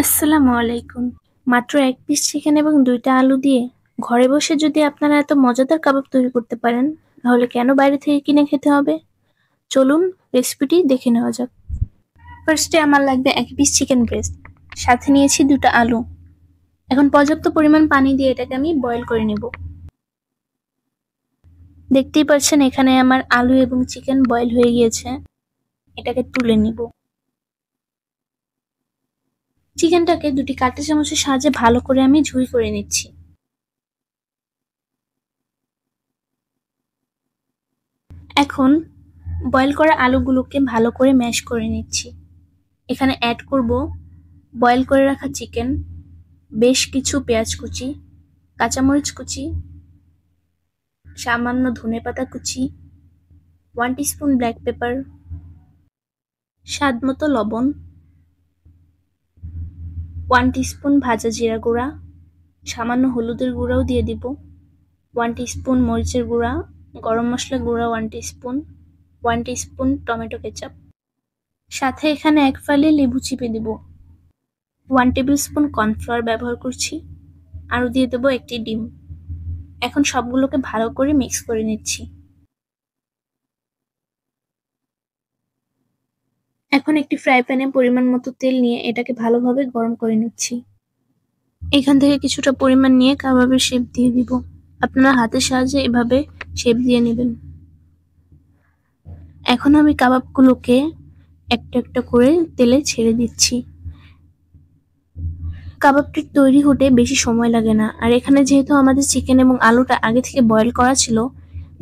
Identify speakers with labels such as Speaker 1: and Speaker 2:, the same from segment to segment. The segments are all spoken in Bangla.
Speaker 1: আসসালামু আলাইকুম। মাত্র ১ পিস চিকেন এবং ২ টা আলু দিয়ে ঘরে বসে যদি আপনারা এত মজাদার কাবাব তৈরি করতে পারেন, তাহলে কেন বাইরে থেকে কিনে খেতে হবে? চলুন রেসিপিটি দেখে নেওয়া যাক। ফার্স্টে আমার লাগবে ১ পিস চিকেন ব্রেস্ট। সাথে নিয়েছি ২ টা আলু। এখন পর্যাপ্ত পরিমাণ পানি দিয়ে এটাকে আমি বয়েল করে নেব। দেখতেই পাচ্ছেন এখানে আমার আলু এবং চিকেন বয়েল হয়ে গিয়েছে। এটাকে তুলে নিব। চিকেনটাকে ২টি কাঁটা চামচের সাহায্যে ভালো করে আমি ধুই করে নিচ্ছি। এখন বয়েল করা আলুগুলোকে ভালো করে ম্যাশ করে নিচ্ছি। এখানে অ্যাড করব বয়েল করে রাখা চিকেন, বেশ কিছু পেঁয়াজ কুচি, কাঁচামরিচ কুচি, সামান্য ধনেপাতা কুচি, 1 টিস্পুন ব্ল্যাক পেপার, স্বাদমতো লবণ, 1 টিস্পুন ভাজা জিরা গুঁড়া, সামান্য হলুদের গুঁড়াও দিয়ে দিব, 1 টিস্পুন মরিচের গুঁড়া, গরম মশলা গুঁড়া 1 টিস্পুন, 1 টিস্পুন টমেটো কেচাপ। সাথে এখানে ১ ফালি লেবু চিপে দিব। 1 টেবিল স্পুন কর্নফ্লাওয়ার ব্যবহার করছি। আরও দিয়ে দেবো ১টি ডিম। এখন সবগুলোকে ভালো করে মিক্স করে নিচ্ছি। এখন একটি ফ্রাই প্যানে পরিমাণ মতো তেল নিয়ে এটাকে ভালোভাবে গরম করে নিচ্ছি। এখান থেকে কিছুটা পরিমাণ নিয়ে কাবাবের শেপ দিয়ে দিব। আপনারা হাতের সাহায্যে এভাবে শেপ দিয়ে নেবেন। এখন আমি কাবাবগুলোকে একটা একটা করে তেলে ছেড়ে দিচ্ছি। কাবাবটি তৈরি হতে বেশি সময় লাগে না, আর এখানে যেহেতু আমাদের চিকেন এবং আলুটা আগে থেকে বয়েল করা ছিল,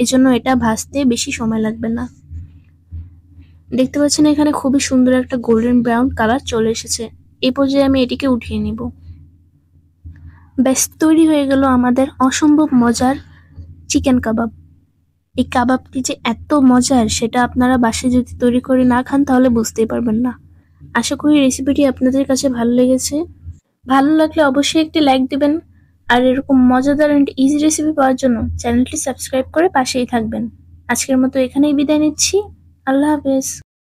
Speaker 1: এজন্য এটা ভাজতে বেশি সময় লাগবে না। দেখতে পাচ্ছেন এখানে খুবই সুন্দর একটা গোল্ডেন ব্রাউন কালার চলে এসেছে। এই পর্যায়ে আমি এটিকে উঠিয়ে নিব। ব্যাস তৈরি হয়ে গেল আমাদের অসম্ভব মজার চিকেন কাবাব। এই কাবাবটি যে এত মজার সেটা আপনারা বাসায় যদি তৈরি করে না খান তাহলে বুঝতেই পারবেন না। আশা করি রেসিপিটি আপনাদের কাছে ভালো লেগেছে। ভালো লাগলে অবশ্যই একটি লাইক দিবেন, আর এরকম মজাদার এন্ড ইজি রেসিপি পাওয়ার জন্য চ্যানেলটি সাবস্ক্রাইব করে পাশেই থাকবেন। আজকের মতো এখানেই বিদায় নিচ্ছি। আল্লাহ হাফেজ।